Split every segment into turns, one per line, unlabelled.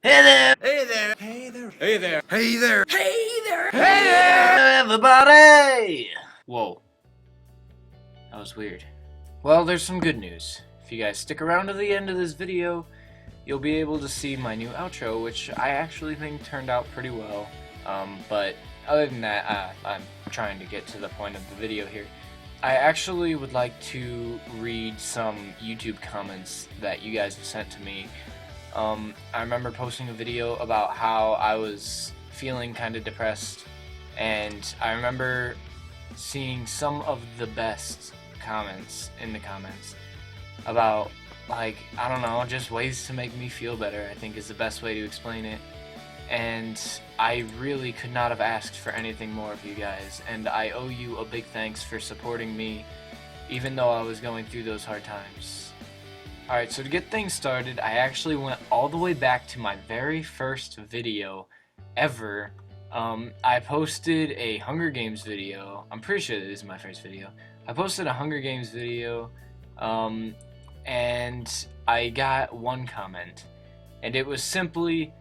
Hey there!
Hey there! Hey there!
Hey there!
Hey there! Hey there!
Hey there, everybody! Whoa. That was weird. Well, there's some good news. If you guys stick around to the end of this video, you'll be able to see my new outro, which I actually think turned out pretty well. But other than that, I'm trying to get to the point of the video here. I actually would like to read some YouTube comments that you guys have sent to me. I remember posting a video about how I was feeling kind of depressed, and I remember seeing some of the best comments in the comments about, like, I don't know, just ways to make me feel better, I think is the best way to explain it. And I really could not have asked for anything more of you guys, and I owe you a big thanks for supporting me even though I was going through those hard times. Alright, so to get things started, I actually went all the way back to my very first video ever. I posted a Hunger Games video. I'm pretty sure this is my first video. I posted a Hunger Games video, and I got one comment. And it was simply,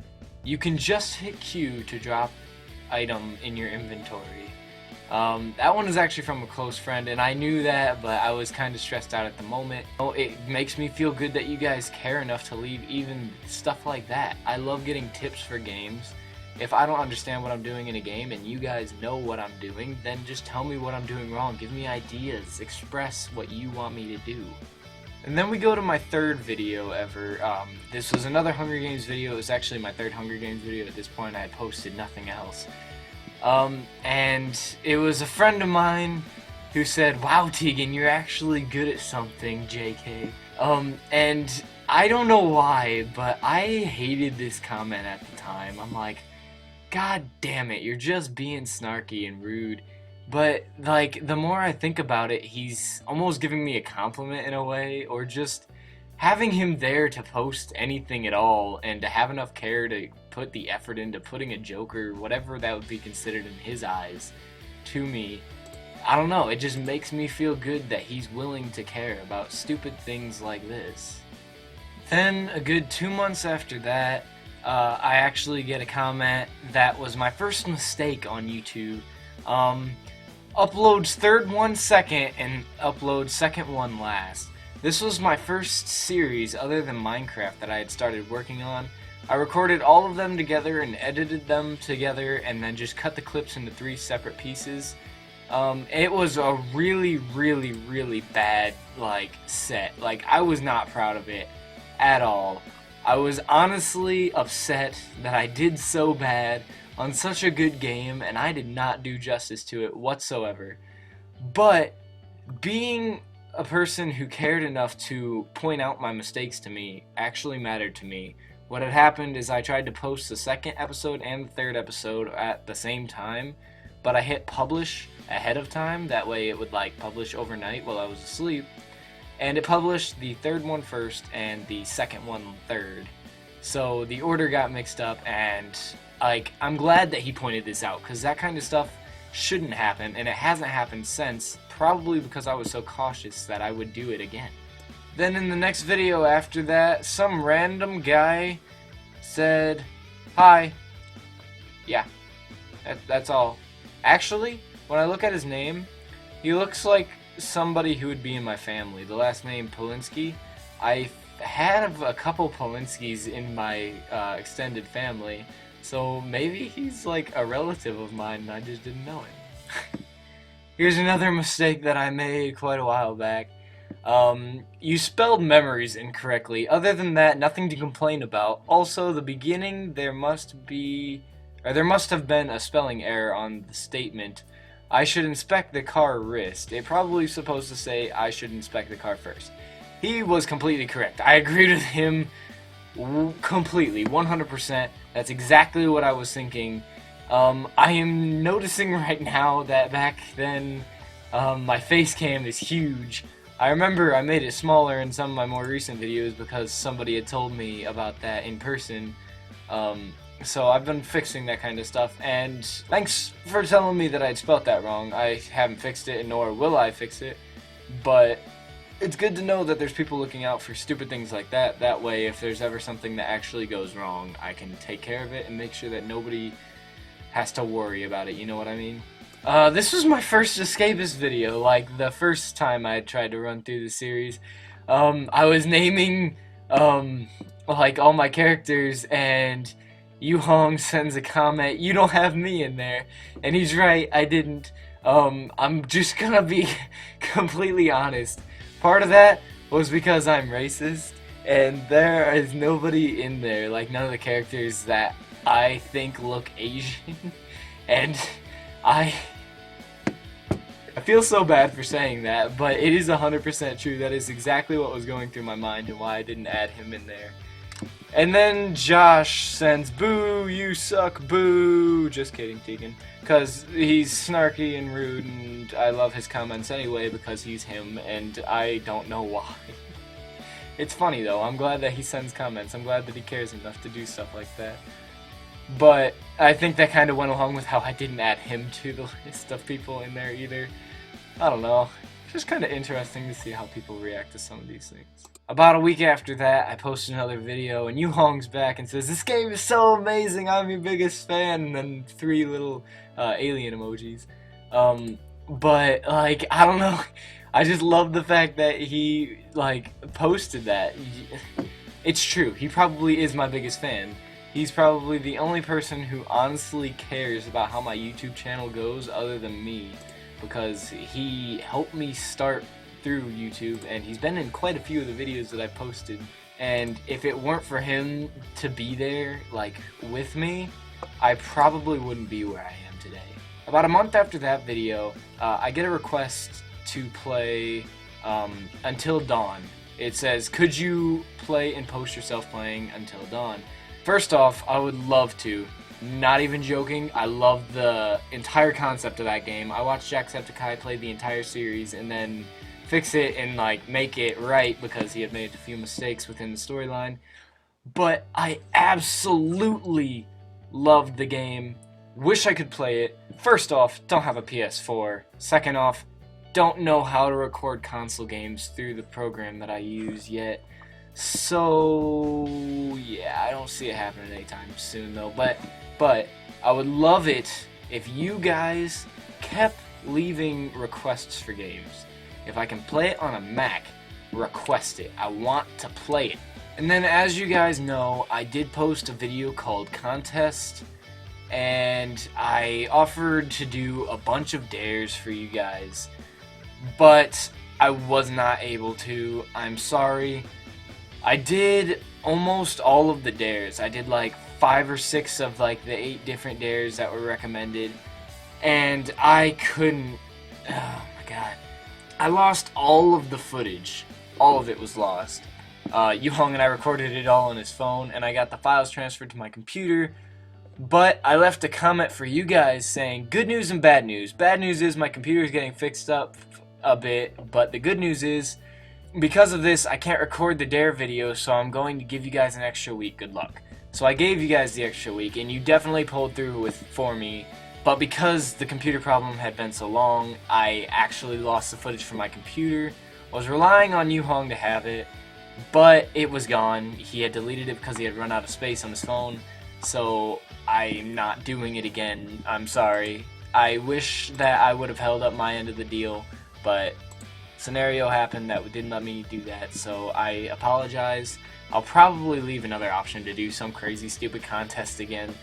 you can just hit Q to drop item in your inventory. That one is actually from a close friend, and I knew that, but I was kind of stressed out at the moment. It makes me feel good that you guys care enough to leave even stuff like that. I love getting tips for games. If I don't understand what I'm doing in a game and you guys know what I'm doing, then just tell me what I'm doing wrong. Give me ideas. Express what you want me to do. And then we go to my third video ever. This was another Hunger Games video. It was actually my third Hunger Games video. At this point, I had posted nothing else. And it was a friend of mine who said, "Wow, Tegan, you're actually good at something, JK." And I don't know why, but I hated this comment at the time. I'm like, God damn it, you're just being snarky and rude. But, like, the more I think about it, he's almost giving me a compliment in a way, or just having him there to post anything at all and to have enough care to put the effort into putting a joke or whatever that would be considered in his eyes to me. I don't know, it just makes me feel good that he's willing to care about stupid things like this. Then, a good 2 months after that, I actually get a comment that was my first mistake on YouTube. Uploads third one second and uploads second one last. This was my first series other than Minecraft that I had started working on. I recorded all of them together and edited them together and then just cut the clips into 3 separate pieces. It was a really bad, set. I was not proud of it at all. I was honestly upset that I did so bad on such a good game and I did not do justice to it whatsoever. But being a person who cared enough to point out my mistakes to me actually mattered to me. What had happened is I tried to post the second episode and the third episode at the same time, but I hit publish ahead of time, that way it would publish overnight while I was asleep, and it published the third one first and the second one third. So the order got mixed up, and I'm glad that he pointed this out, because that kind of stuff shouldn't happen, and it hasn't happened since, probably because I was so cautious that I would do it again. Then in the next video after that, some random guy said, "Hi." Yeah, that's all. Actually, when I look at his name, he looks like somebody who would be in my family. The last name Polinsky. I have a couple Polinskys in my extended family, so maybe he's like a relative of mine and I just didn't know him. Here's another mistake that I made quite a while back. You spelled memories incorrectly. Other than that, nothing to complain about. Also, the beginning, there must have been a spelling error on the statement, "I should inspect the car wrist." It probably supposed to say, "I should inspect the car first." He was completely correct. I agreed with him completely, 100%. That's exactly what I was thinking. I am noticing right now that back then, my face cam is huge. I remember I made it smaller in some of my more recent videos because somebody had told me about that in person. So I've been fixing that kind of stuff, and thanks for telling me that I'd spelt that wrong. I haven't fixed it, nor will I fix it, but it's good to know that there's people looking out for stupid things like that. That way, if there's ever something that actually goes wrong, I can take care of it and make sure that nobody has to worry about it, you know what I mean? This was my first escapist video, like the first time I tried to run through the series. I was naming, like all my characters, and Yu Hong sends a comment, "You don't have me in there," and he's right, I didn't. I'm just gonna be completely honest. Part of that was because I'm racist, and there is nobody in there, like none of the characters that I think look Asian, and I feel so bad for saying that, but it is 100% true. That is exactly what was going through my mind and why I didn't add him in there. And then Josh sends, "Boo, you suck, boo." Just kidding, Tegan. Because he's snarky and rude, and I love his comments anyway because he's him, and I don't know why. It's funny though. I'm glad that he sends comments. I'm glad that he cares enough to do stuff like that. But I think that kind of went along with how I didn't add him to the list of people in there either. I don't know. It's just kind of interesting to see how people react to some of these things. About a week after that, I posted another video, and Yu Hong's back and says, "This game is so amazing, I'm your biggest fan," and then 3 little alien emojis. But, like, I don't know, I just love the fact that he, like, posted that. It's true, he probably is my biggest fan. He's probably the only person who honestly cares about how my YouTube channel goes other than me, because he helped me start through YouTube, and he's been in quite a few of the videos that I've posted, and if it weren't for him to be there, like, with me, I probably wouldn't be where I am today. About a month after that video, I get a request to play Until Dawn. It says, "Could you play and post yourself playing Until Dawn?" First off, I would love to. Not even joking, I love the entire concept of that game. I watched Jacksepticeye play the entire series and then fix it and like make it right because he had made a few mistakes within the storyline. But I absolutely loved the game. Wish I could play it. First off, don't have a PS4. Second off, don't know how to record console games through the program that I use yet. So yeah, I don't see it happening anytime soon though. But I would love it if you guys kept leaving requests for games. If I can play it on a Mac, request it. I want to play it. And then as you guys know, I did post a video called Contest, and I offered to do a bunch of dares for you guys, but I was not able to. I'm sorry. I did almost all of the dares. I did like 5 or 6 of like the 8 different dares that were recommended, and I couldn't. Oh my god. I lost all of the footage. All of it was lost. Yu Hong and I recorded it all on his phone, and I got the files transferred to my computer. But I left a comment for you guys saying good news and bad news. Bad news is my computer is getting fixed up a bit, but the good news is because of this I can't record the dare video, so I'm going to give you guys an extra week. Good luck. So I gave you guys the extra week, and you definitely pulled through for me. But because the computer problem had been so long, I actually lost the footage from my computer. I was relying on Yu Hong to have it, but it was gone. He had deleted it because he had run out of space on his phone, so I'm not doing it again. I'm sorry. I wish that I would have held up my end of the deal, but scenario happened that didn't let me do that, so I apologize. I'll probably leave another option to do some crazy stupid contest again.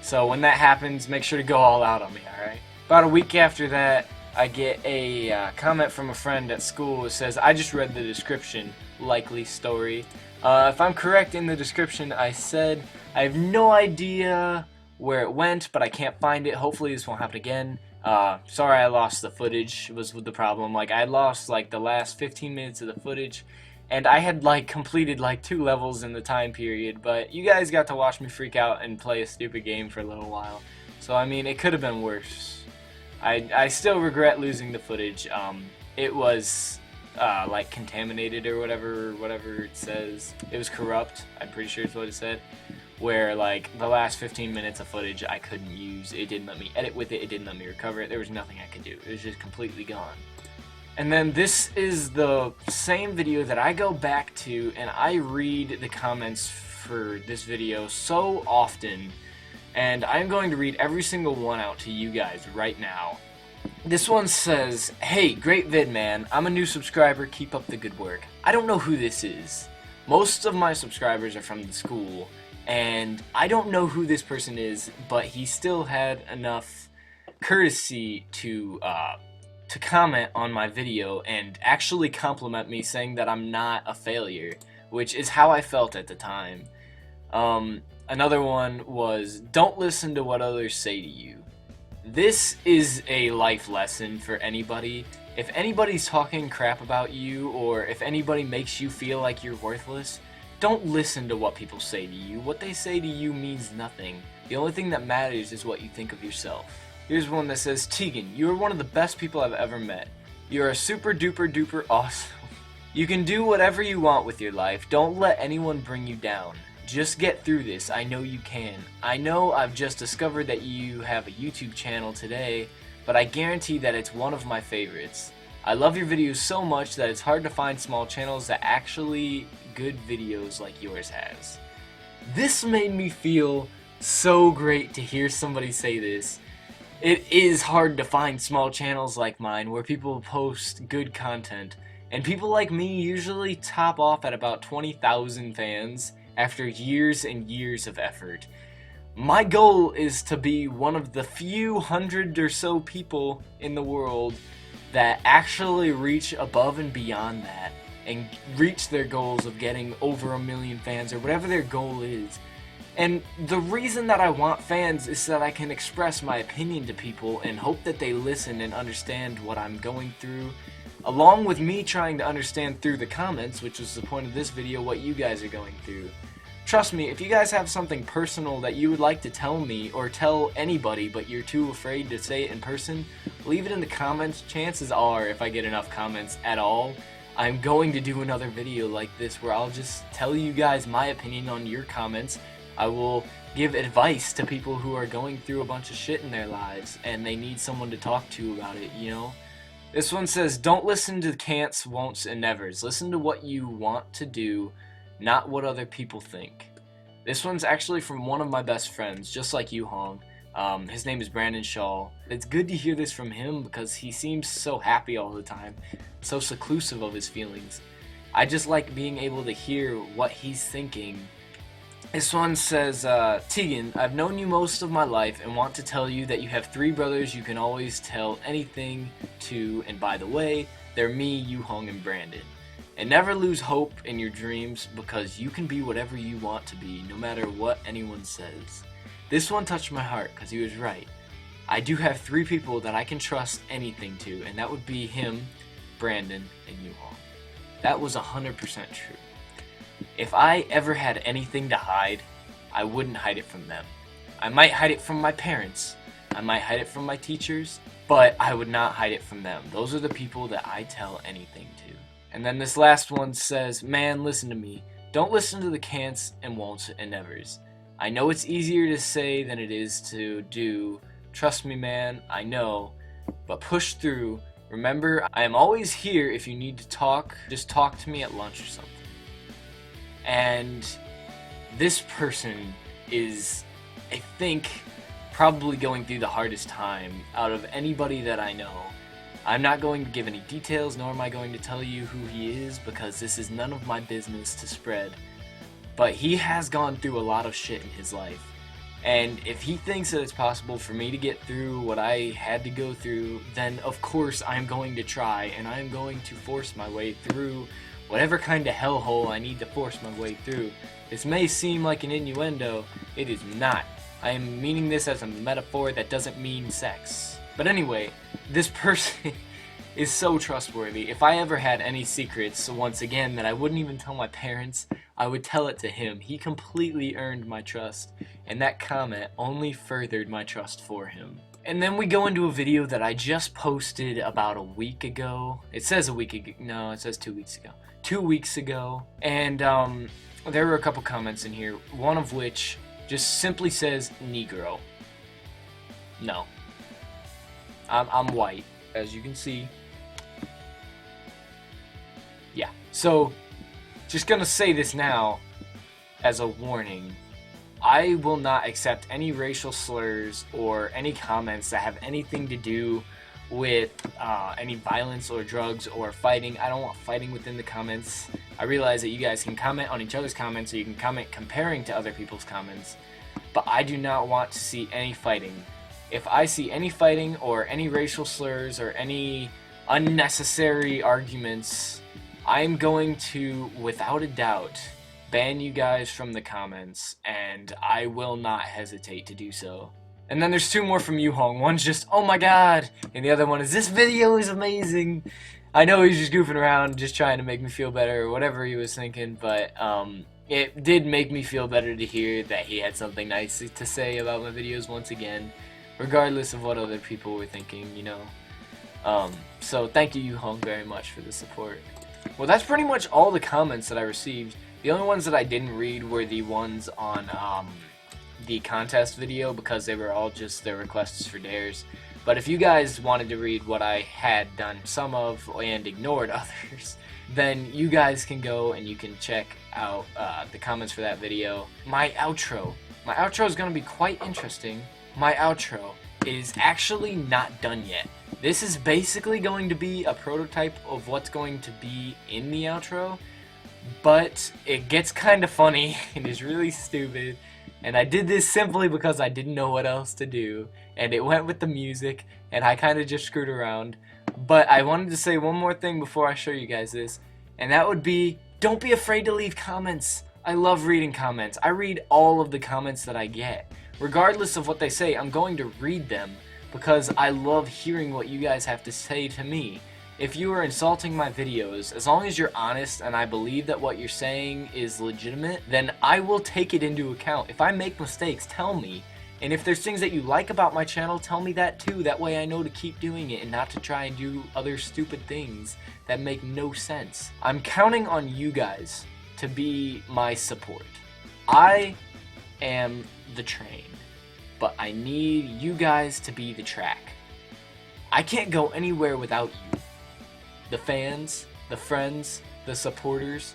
So when that happens, make sure to go all out on me, alright? About a week after that, I get a comment from a friend at school that says, "I just read the description, likely story." If I'm correct in the description, I said, I have no idea where it went, but I can't find it. Hopefully this won't happen again. Sorry I lost the footage, was the problem. Like, I lost like the last 15 minutes of the footage, and I had like completed like 2 levels in the time period, but you guys got to watch me freak out and play a stupid game for a little while. So I mean, it could have been worse. I still regret losing the footage. It was like contaminated or whatever it says. It was corrupt, I'm pretty sure is what it said. Where like the last 15 minutes of footage I couldn't use. It didn't let me edit with it, it didn't let me recover it. There was nothing I could do. It was just completely gone. And then this is the same video that I go back to, and I read the comments for this video so often, and I'm going to read every single one out to you guys right now. This one says, "Hey, great vid, man. I'm a new subscriber. Keep up the good work." I don't know who this is. Most of my subscribers are from the school, and I don't know who this person is, but he still had enough courtesy to comment on my video and actually compliment me, saying that I'm not a failure, which is how I felt at the time. Another one was, "Don't listen to what others say to you." This is a life lesson for anybody. If anybody's talking crap about you, or if anybody makes you feel like you're worthless, don't listen to what people say to you. What they say to you means nothing. The only thing that matters is what you think of yourself. Here's one that says, "Tegan, you are one of the best people I've ever met. You are super duper duper awesome. You can do whatever you want with your life. Don't let anyone bring you down. Just get through this. I know you can. I know I've just discovered that you have a YouTube channel today, but I guarantee that it's one of my favorites. I love your videos so much that it's hard to find small channels that actually good videos like yours has." This made me feel so great to hear somebody say this. It is hard to find small channels like mine where people post good content, and people like me usually top off at about 20,000 fans after years and years of effort. My goal is to be one of the few hundred or so people in the world that actually reach above and beyond that and reach their goals of getting over 1 million fans or whatever their goal is. And the reason that I want fans is so that I can express my opinion to people and hope that they listen and understand what I'm going through, along with me trying to understand through the comments, which is the point of this video, what you guys are going through. Trust me, if you guys have something personal that you would like to tell me or tell anybody but you're too afraid to say it in person, leave it in the comments. Chances are, if I get enough comments at all, I'm going to do another video like this where I'll just tell you guys my opinion on your comments. I will give advice to people who are going through a bunch of shit in their lives and they need someone to talk to about it, you know? This one says, "Don't listen to can'ts, won'ts, and nevers. Listen to what you want to do, not what other people think." This one's actually from one of my best friends, just like you, Hong. His name is Brandon Shaw. It's good to hear this from him because he seems so happy all the time, so seclusive of his feelings. I just like being able to hear what he's thinking. This one says, "Tegan, I've known you most of my life and want to tell you that you have 3 brothers you can always tell anything to, and by the way, they're me, Yu Hong, and Brandon. And never lose hope in your dreams because you can be whatever you want to be, no matter what anyone says." This one touched my heart because he was right. I do have 3 people that I can trust anything to, and that would be him, Brandon, and Yu Hong. That was 100% true. If I ever had anything to hide, I wouldn't hide it from them. I might hide it from my parents, I might hide it from my teachers, but I would not hide it from them. Those are the people that I tell anything to. And then this last one says, "Man, listen to me. Don't listen to the can'ts and won'ts and nevers. I know it's easier to say than it is to do. Trust me, man, I know. But push through. Remember, I am always here if you need to talk. Just talk to me at lunch or something." And this person is, I think, probably going through the hardest time out of anybody that I know. I'm not going to give any details, nor am I going to tell you who he is, because this is none of my business to spread. But he has gone through a lot of shit in his life. And if he thinks that it's possible for me to get through what I had to go through, then of course I'm going to try, and I'm going to force my way through whatever kind of hellhole I need to force my way through. This may seem like an innuendo, it is not. I am meaning this as a metaphor that doesn't mean sex. But anyway, this person is so trustworthy. If I ever had any secrets, once again, that I wouldn't even tell my parents, I would tell it to him. He completely earned my trust, and that comment only furthered my trust for him. And then we go into a video that I just posted about a week ago. It says a week ago. No, it says 2 weeks ago. 2 weeks ago. And there were a couple comments in here, one of which just simply says Negro. No. I'm white, as you can see. So, just gonna say this now as a warning. I will not accept any racial slurs or any comments that have anything to do with any violence or drugs or fighting. I don't want fighting within the comments. I realize that you guys can comment on each other's comments, or you can comment comparing to other people's comments, but I do not want to see any fighting. If I see any fighting or any racial slurs or any unnecessary arguments, I'm going to, without a doubt, ban you guys from the comments, and I will not hesitate to do so. And then there's two more from Yuhong. One's just, oh my god, and the other one is, this video is amazing. I know he's just goofing around, just trying to make me feel better, or whatever he was thinking, but it did make me feel better to hear that he had something nice to say about my videos once again, regardless of what other people were thinking, you know. So thank you, Yuhong, very much for the support. Well, that's pretty much all the comments that I received. The only ones that I didn't read were the ones on the contest video, because they were all just their requests for dares. But if you guys wanted to read what I had done some of and ignored others, then you guys can go and you can check out the comments for that video. My outro is going to be quite interesting. My outro is actually not done yet. This is basically going to be a prototype of what's going to be in the outro, but it gets kind of funny and is really stupid. And I did this simply because I didn't know what else to do, and it went with the music, and I kind of just screwed around. But I wanted to say one more thing before I show you guys this, and that would be, don't be afraid to leave comments. I love reading comments. I read all of the comments that I get. Regardless of what they say, I'm going to read them, because I love hearing what you guys have to say to me. If you are insulting my videos, as long as you're honest and I believe that what you're saying is legitimate, then I will take it into account. If I make mistakes, tell me. And if there's things that you like about my channel, tell me that too. That way I know to keep doing it and not to try and do other stupid things that make no sense. I'm counting on you guys to be my support. I am the train, but I need you guys to be the track. I can't go anywhere without you. The fans, the friends, the supporters,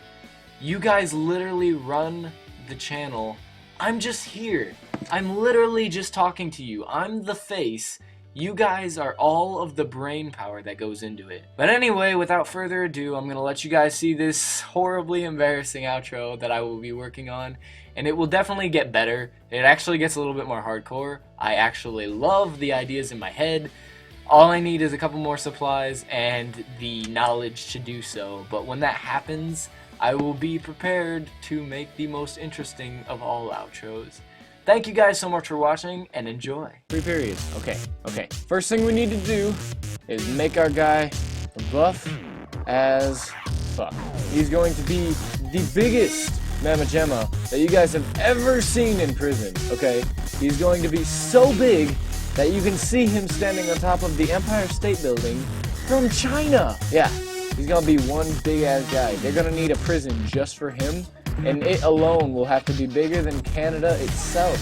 you guys literally run the channel. I'm just here. I'm literally just talking to you. I'm the face. You guys are all of the brain power that goes into it. But anyway, without further ado, I'm gonna let you guys see this horribly embarrassing outro that I will be working on, and it will definitely get better. It actually gets a little bit more hardcore. I actually love the ideas in my head. All I need is a couple more supplies and the knowledge to do so, but when that happens, I will be prepared to make the most interesting of all outros. Thank you guys so much for watching, and enjoy. 3 periods. Okay. First thing we need to do is make our guy buff as fuck. He's going to be the biggest Mamma Gemma that you guys have ever seen in prison, okay? He's going to be so big that you can see him standing on top of the Empire State Building from China. Yeah, he's gonna be one big ass guy. They're gonna need a prison just for him, and it alone will have to be bigger than Canada itself.